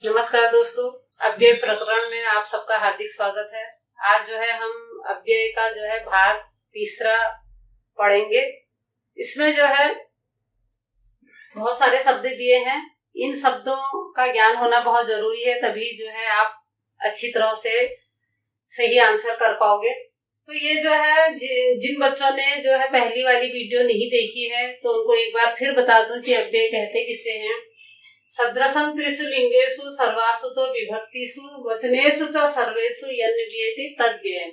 नमस्कार दोस्तों, अव्यय प्रकरण में आप सबका हार्दिक स्वागत है। आज जो है हम अव्यय का जो है भाग तीसरा पढ़ेंगे। इसमें जो है बहुत सारे शब्द दिए हैं। इन शब्दों का ज्ञान होना बहुत जरूरी है, तभी जो है आप अच्छी तरह से सही आंसर कर पाओगे। तो ये जो है जिन बच्चों ने जो है पहली वाली वीडियो नहीं देखी है तो उनको एक बार फिर बता दूं कि अव्यय कहते किसे हैं। सदृशं त्रिषु लिंगेषु सर्वासु च विभक्तिषु वचनेषु च सर्वेषु यन्वियेति तद्व्ययम्।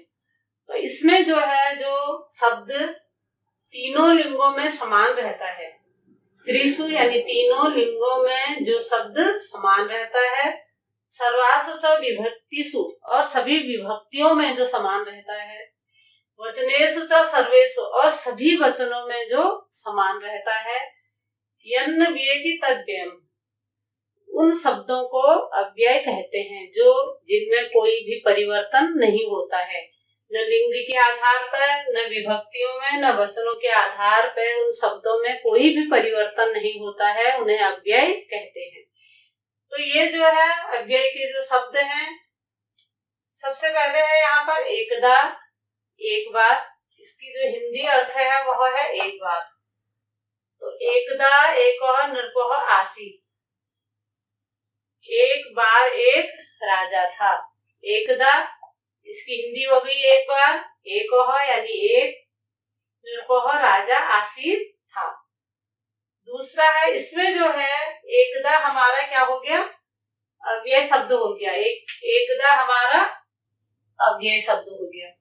तो इसमें जो है जो शब्द तीनों लिंगों में समान रहता है, त्रिषु यानी तीनों लिंगों में जो शब्द समान रहता है, सर्वासु च विभक्तिषु और सभी विभक्तियों में जो समान रहता है, वचनेषु च सर्वेषु और सभी वचनों में जो समान रहता है, यन्वियेति तद्व्ययम्, उन शब्दों को अव्यय कहते हैं जो जिनमें कोई भी परिवर्तन नहीं होता है, न लिंग के आधार पर, न विभक्तियों में, न वचनों के आधार पर उन शब्दों में कोई भी परिवर्तन नहीं होता है, उन्हें अव्यय कहते हैं। तो ये जो है अव्यय के जो शब्द हैं, सबसे पहले है यहाँ पर एकदा, एक बार। इसकी जो हिंदी अर्थ है वह है एक बार। तो एकदा एकः नृपः आसीत्, एक बार एक राजा था। एकदा इसकी हिंदी हो गई एक बार, एकः यानी एक, नृपः राजा आसीत् था। दूसरा है, इसमें जो है एकदा हमारा क्या हो गया, अव्यय शब्द हो गया। एकदा हमारा अव्यय शब्द हो गया।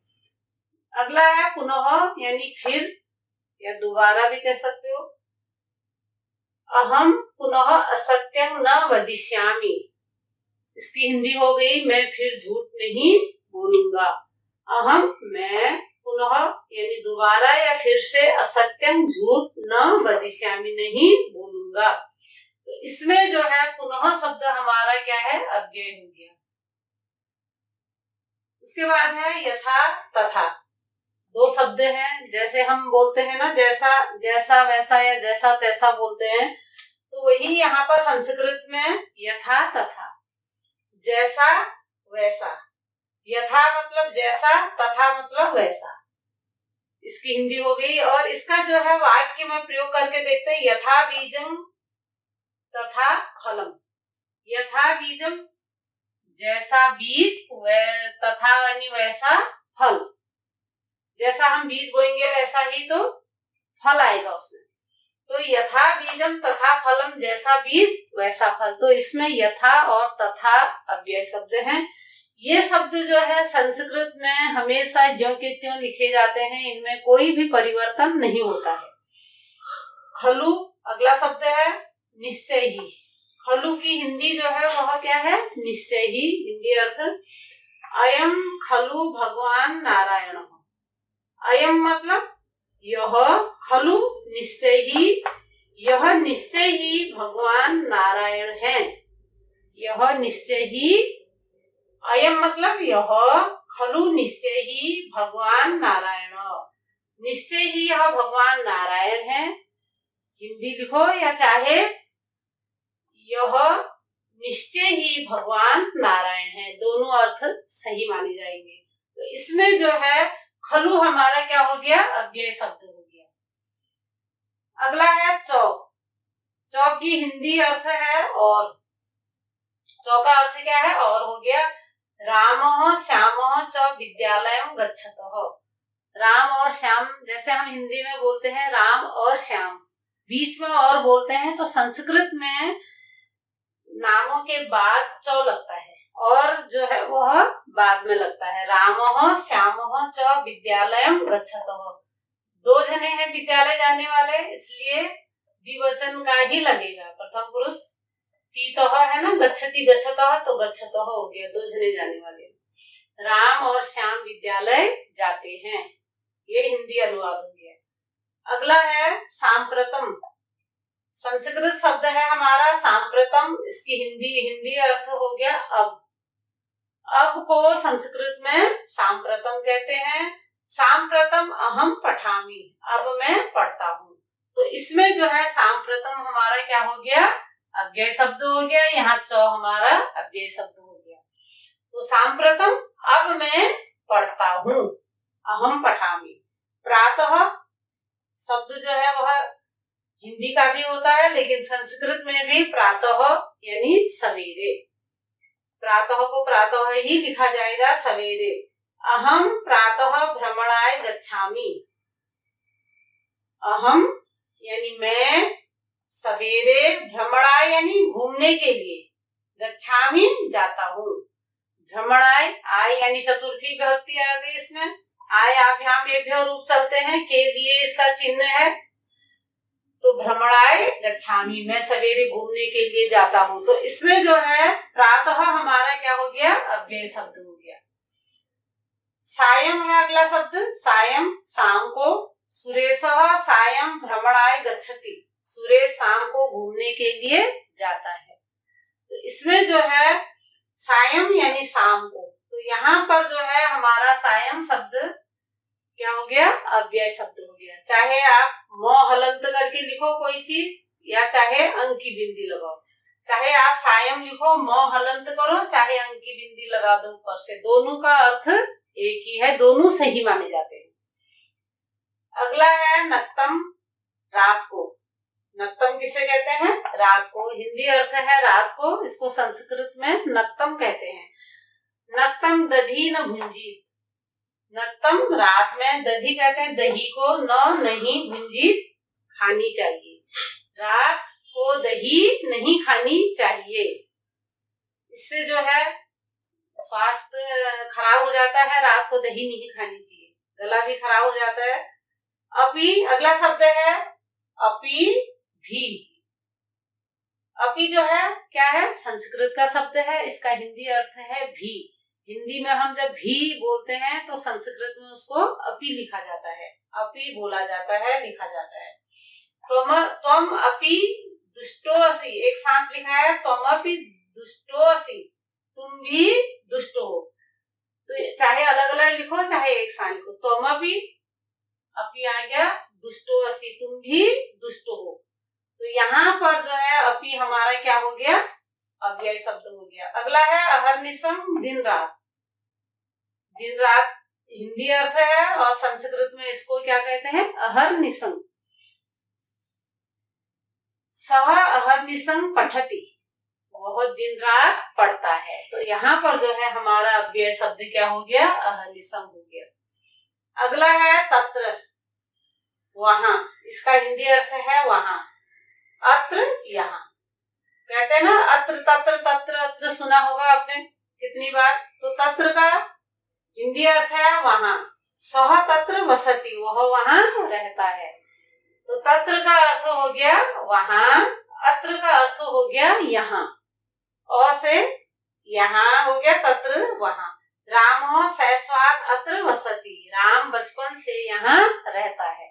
अगला है पुनः यानी फिर या दोबारा भी कह सकते हो। अहम पुनः असत्यं न वदिष्यामि, इसकी हिंदी हो गई मैं फिर झूठ नहीं बोलूंगा। अहम मैं, पुनः यानी दोबारा या फिर से, असत्यं झूठ, न वदिष्यामि नहीं बोलूंगा। तो इसमें जो है पुनः शब्द हमारा क्या है, अव्यय हो गया। उसके बाद है यथा तथा, दो शब्द हैं। जैसे हम बोलते हैं ना जैसा जैसा वैसा या जैसा तैसा बोलते हैं, तो वही यहाँ पर संस्कृत में यथा तथा, जैसा वैसा। यथा मतलब जैसा, तथा मतलब वैसा, इसकी हिंदी हो गई। और इसका जो है वाक्य में प्रयोग करके देखते हैं। यथा बीजम तथा फलम। यथा बीजम जैसा बीज, तथा यानी वैसा फल। जैसा हम बीज बोएंगे वैसा ही तो फल आएगा उसमें। तो यथा बीजम तथा फलम, जैसा बीज वैसा फल। तो इसमें यथा और तथा अव्यय शब्द हैं। ये शब्द जो है संस्कृत में हमेशा ज्यों के त्यों लिखे जाते हैं, इनमें कोई भी परिवर्तन नहीं होता है। खलु अगला शब्द है, निश्चय ही। खलु की हिंदी जो है वह क्या है, निश्चय ही। हिंदी अर्थ अयम खलु भगवान नारायण। अयम मतलब यह, खलु निश्चय ही, यह निश्चय ही भगवान नारायण हैं। यह निश्चय ही, अयम मतलब यह, खलु निश्चय ही भगवान नारायण, निश्चय ही यह भगवान नारायण हैं। हिंदी लिखो या चाहे यह निश्चय ही भगवान नारायण है, दोनों अर्थ सही माने जाएंगे। तो इसमें जो है खलु हमारा क्या हो गया, अव्यय शब्द हो गया। अगला है चौ। चौ की हिंदी अर्थ है और। चौ का अर्थ क्या है, और हो गया। रामः श्यामः च विद्यालयं गच्छतः। राम और श्याम, जैसे हम हिंदी में बोलते हैं राम और श्याम, बीच में और बोलते हैं, तो संस्कृत में नामों के बाद चौ लगता है और जो है वह बाद में लगता है। रामः श्यामः च विद्यालयं गच्छतः। दो जने हैं विद्यालय जाने वाले, इसलिए द्विवचन का ही लगेगा। प्रथम पुरुष तीतः है ना, गच्छति गच्छतः, तो गच्छतः हो गया, दो जने जाने वाले। राम और श्याम विद्यालय जाते हैं, ये हिंदी अनुवाद हो गया। अगला है सांप्रतम। संस्कृत शब्द है हमारा सांप्रतम, इसकी हिंदी अर्थ हो गया अब। अब को संस्कृत में सांप्रतम कहते हैं। सांप्रतम अहम पठामि, अब मैं पढ़ता हूँ। तो इसमें जो है सांप्रतम हमारा क्या हो गया, अव्यय शब्द हो गया, यहाँ च हमारा अव्यय शब्द हो गया। तो सांप्रतम अब मैं पढ़ता हूँ, अहम पठामि। प्रातः शब्द जो है वह हिंदी का भी होता है, लेकिन संस्कृत में भी प्रातः यानी सवेरे, प्रातः को प्रातः ही लिखा जाएगा, सवेरे। अहम प्रातः भ्रमणाय गच्छामि। अहम यानी मैं, सवेरे, भ्रमणाय यानी घूमने के लिए, गच्छामि जाता हूँ। भ्रमणाय, आय यानी चतुर्थी विभक्ति आ गई इसमें, आय आभ्याम एभ्यो रूप चलते हैं, के लिए इसका चिन्ह है। तो भ्रमणाय गच्छामि, मैं सवेरे घूमने के लिए जाता हूँ। तो इसमें जो है प्रातः हमारा क्या हो गया, अव्यय शब्द हो गया। सायं है अगला शब्द, सायं शाम को। सुरेशः सायं भ्रमणाय गच्छति, सुरेश शाम को घूमने के लिए जाता है। तो इसमें जो है सायं यानी शाम को, तो यहाँ पर जो है हमारा सायं शब्द क्या हो गया, अव्यय शब्द हो गया। चाहे आप म हलंत करके लिखो कोई चीज, या चाहे अंक की बिंदी लगाओ, चाहे आप सायं लिखो म हलंत करो, चाहे अंक की बिंदी लगा दो ऊपर से, दोनों का अर्थ एक ही है, दोनों सही माने जाते हैं। अगला है नक्तम, रात को। नक्तम किसे कहते हैं, रात को। हिंदी अर्थ है रात को, इसको संस्कृत में नक्तम कहते हैं। नक्तम दधी न भुंजीत, नक्तम रात में, दधी कहते हैं दही को, न नहीं, भुंजीत खानी चाहिए, रात को दही नहीं खानी चाहिए। इससे जो है स्वास्थ्य खराब हो जाता है, रात को दही नहीं खानी चाहिए, गला भी खराब हो जाता है। अपी अगला शब्द है, अपी भी। अपी जो है क्या है, संस्कृत का शब्द है, इसका हिंदी अर्थ है भी। हिंदी में हम जब भी बोलते हैं तो संस्कृत में उसको अपी लिखा जाता है, अपी बोला जाता है, लिखा जाता है। त्वम अपी दुष्टोऽसि, एक साथ लिखा है, त्वम अपी दुष्टोऽसि, तुम भी दुष्ट हो। तो चाहे अलग अलग लिखो, चाहे एक साथ लिखो, त्वम अपी, अपी आ गया, दुष्टोऽसि, तुम भी दुष्ट हो। तो यहाँ पर जो है अपी हमारा क्या हो गया, अव्यय शब्द हो गया। अगला है अहर्निशम, दिन रात। दिन रात हिंदी अर्थ है, और संस्कृत में इसको क्या कहते हैं, अहर्निशम। सह अहर्निशम पठति, वह दिन रात पढ़ता है। तो यहाँ पर जो है हमारा अव्यय शब्द क्या हो गया, अहर्निशम हो गया। अगला है तत्र, वहां, इसका हिंदी अर्थ है वहां। अत्र यहाँ, कहते हैं ना अत्र तत्र, तत्र अत्र सुना होगा आपने कितनी बार। तो तत्र का हिंदी अर्थ है वहां। सह तत्र वसति, वह वहां रहता है। तो तत्र का अर्थ हो गया वहां, अत्र का अर्थ हो गया यहाँ, अ से यहाँ हो गया, तत्र वहां। राम शैशवात अत्र वसति, राम बचपन से यहाँ रहता है।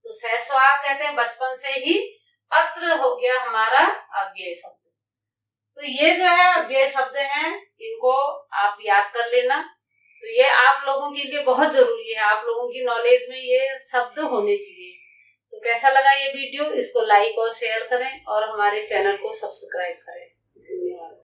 तो शैशवात कहते हैं बचपन से ही, अत्र हो गया हमारा अव्यय शब्द। तो ये जो है अव्यय शब्द हैं, इनको आप याद कर लेना। तो ये आप लोगों के लिए बहुत जरूरी है, आप लोगों की नॉलेज में ये शब्द होने चाहिए। तो कैसा लगा ये वीडियो, इसको लाइक और शेयर करें और हमारे चैनल को सब्सक्राइब करें।